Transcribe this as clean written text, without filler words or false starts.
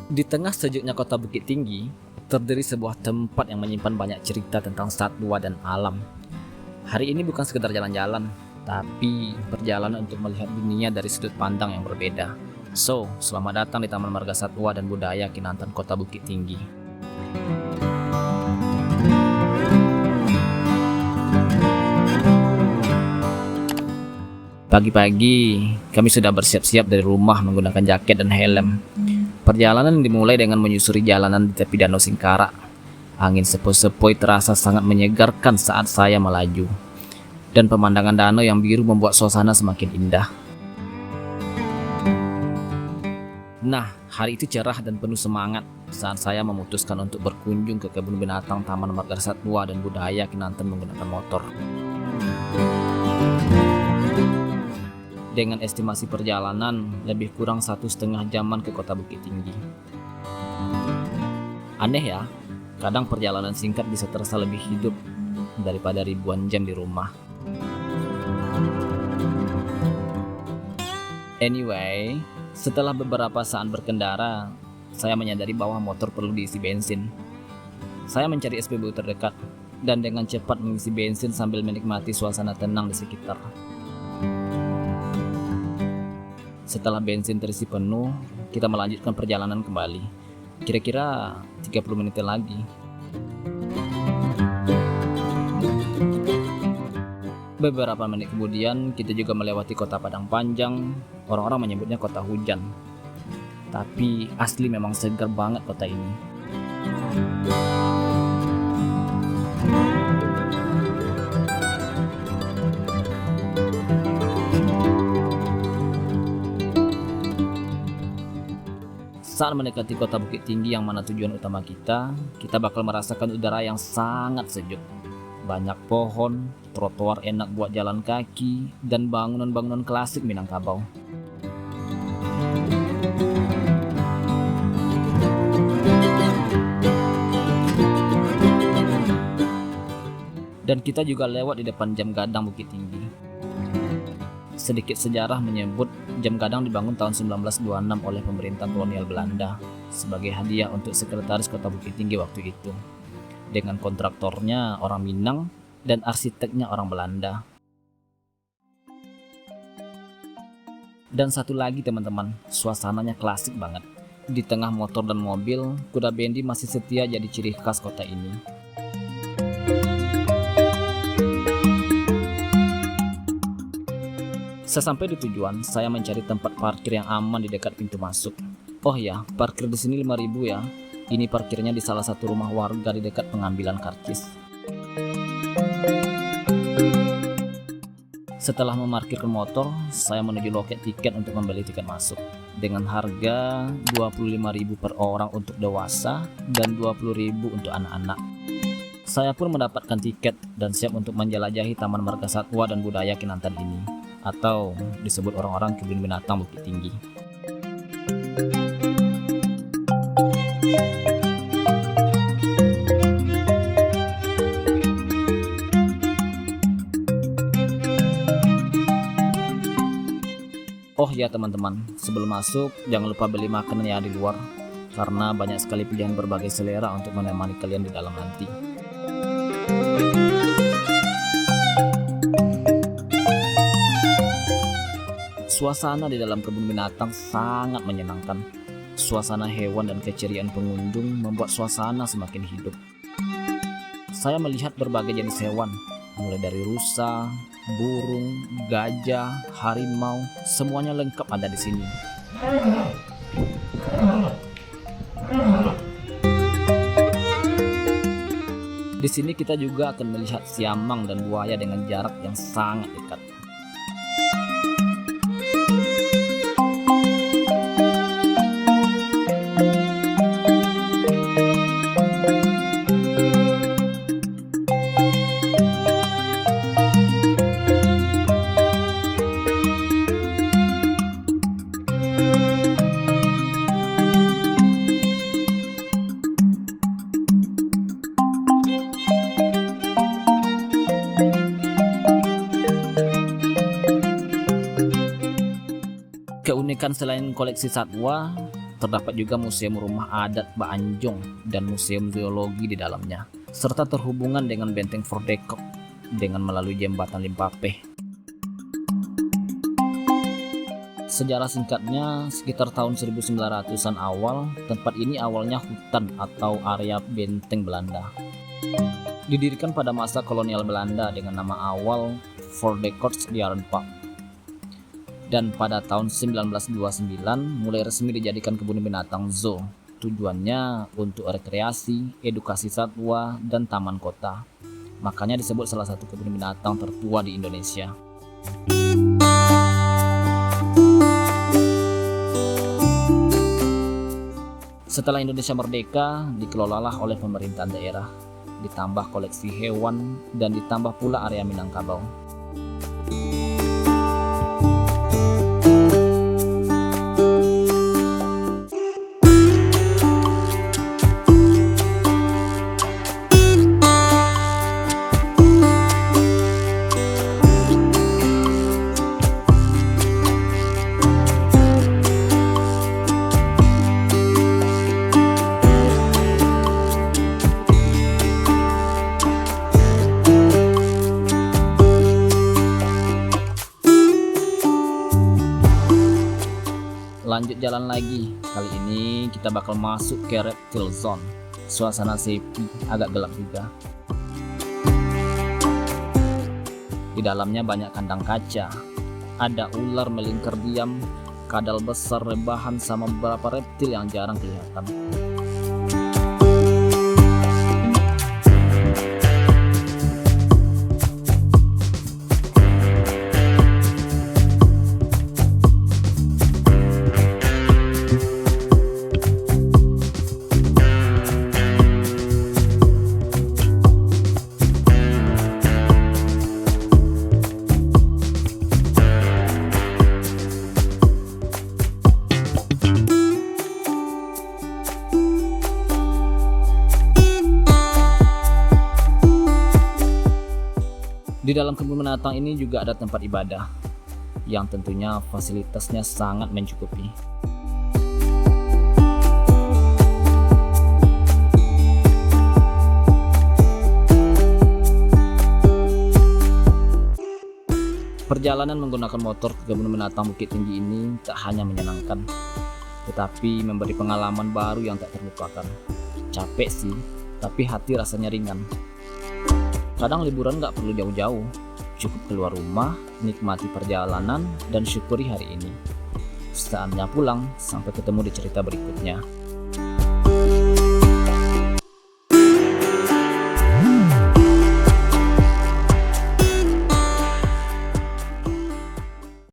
Di tengah sejuknya kota Bukit Tinggi, terdiri sebuah tempat yang menyimpan banyak cerita tentang satwa dan alam. Hari ini bukan sekedar jalan-jalan, tapi perjalanan untuk melihat dunia dari sudut pandang yang berbeda. So, selamat datang di Taman Marga Satwa dan Budaya Kinantan Kota Bukit Tinggi. Pagi-pagi, kami sudah bersiap-siap dari rumah menggunakan jaket dan helm. Perjalanan dimulai dengan menyusuri jalanan di tepi Danau Singkarak. Angin sepoi-sepoi terasa sangat menyegarkan saat saya melaju. Dan pemandangan danau yang biru membuat suasana semakin indah. Nah, hari itu cerah dan penuh semangat saat saya memutuskan untuk berkunjung ke kebun binatang Taman Marga Satwa dan Budaya Kinantan menggunakan motor. Dengan estimasi perjalanan lebih kurang 1,5 jaman ke kota Bukit Tinggi. Aneh ya, kadang perjalanan singkat bisa terasa lebih hidup daripada ribuan jam di rumah. Anyway, setelah beberapa saat berkendara, saya menyadari bahwa motor perlu diisi bensin. Saya mencari SPBU terdekat dan dengan cepat mengisi bensin sambil menikmati suasana tenang di sekitar. Setelah bensin terisi penuh, kita melanjutkan perjalanan kembali. Kira-kira 30 menit lagi. Beberapa menit kemudian, kita juga melewati kota Padang Panjang. Orang-orang menyebutnya kota hujan. Tapi asli memang segar banget kota ini. Saat mendekati kota Bukit Tinggi yang mana tujuan utama kita bakal merasakan udara yang sangat sejuk. Banyak pohon, trotoar enak buat jalan kaki, dan bangunan-bangunan klasik Minangkabau. Dan kita juga lewat di depan Jam Gadang Bukit Tinggi. Sedikit sejarah menyebut Jam Gadang dibangun tahun 1926 oleh pemerintah kolonial Belanda sebagai hadiah untuk sekretaris kota Bukit Tinggi waktu itu. Dengan kontraktornya orang Minang dan arsiteknya orang Belanda. Dan satu lagi teman-teman, suasananya klasik banget. Di tengah motor dan mobil, kuda bendi masih setia jadi ciri khas kota ini. Sesampai di tujuan, saya mencari tempat parkir yang aman di dekat pintu masuk. Oh ya, parkir di sini 5.000 ya. Ini parkirnya di salah satu rumah warga di dekat pengambilan karcis. Setelah memarkirkan motor, saya menuju loket tiket untuk membeli tiket masuk. Dengan harga 25.000 per orang untuk dewasa dan 20.000 untuk anak-anak. Saya pun mendapatkan tiket dan siap untuk menjelajahi Taman Marga Satwa dan Budaya Kinantan ini, atau disebut orang-orang kebun binatang Bukit Tinggi. Oh ya teman-teman, sebelum masuk jangan lupa beli makanan ya di luar, karena banyak sekali pilihan berbagai selera untuk menemani kalian di dalam nanti. Suasana di dalam kebun binatang sangat menyenangkan. Suasana hewan dan keceriaan pengunjung membuat suasana semakin hidup. Saya melihat berbagai jenis hewan, mulai dari rusa, burung, gajah, harimau, semuanya lengkap ada di sini. Di sini kita juga akan melihat siamang dan buaya dengan jarak yang sangat dekat. Keunikan selain koleksi satwa, Terdapat juga Museum Rumah Adat Baanjong dan Museum Zoologi di dalamnya, serta terhubungan dengan Benteng Fort de Kock dengan melalui Jembatan Limpape. Sejarah singkatnya, sekitar tahun 1900-an awal, tempat ini awalnya hutan atau area benteng Belanda. Didirikan pada masa kolonial Belanda dengan nama awal Fort de Kock-Dierenpark. Dan pada tahun 1929 mulai resmi dijadikan kebun binatang zoo. Tujuannya untuk rekreasi, edukasi satwa, dan taman kota. Makanya disebut salah satu kebun binatang tertua di Indonesia. Setelah Indonesia merdeka, dikelolalah oleh pemerintahan daerah, ditambah koleksi hewan, dan ditambah pula area Minangkabau. Lanjut jalan lagi, kali ini kita bakal masuk ke Reptile Zone. Suasana sepi, agak gelap juga. Di dalamnya banyak kandang kaca, ada ular melingkar diam, kadal besar rebahan sama beberapa reptil yang jarang kelihatan. Di dalam kebun binatang ini juga ada tempat ibadah, yang tentunya fasilitasnya sangat mencukupi. Perjalanan menggunakan motor ke kebun binatang Bukit Tinggi ini tak hanya menyenangkan, tetapi memberi pengalaman baru yang tak terlupakan. Capek sih, tapi hati rasanya ringan. Kadang liburan gak perlu jauh-jauh, cukup keluar rumah, nikmati perjalanan, dan syukuri hari ini. Saatnya pulang, sampai ketemu di cerita berikutnya.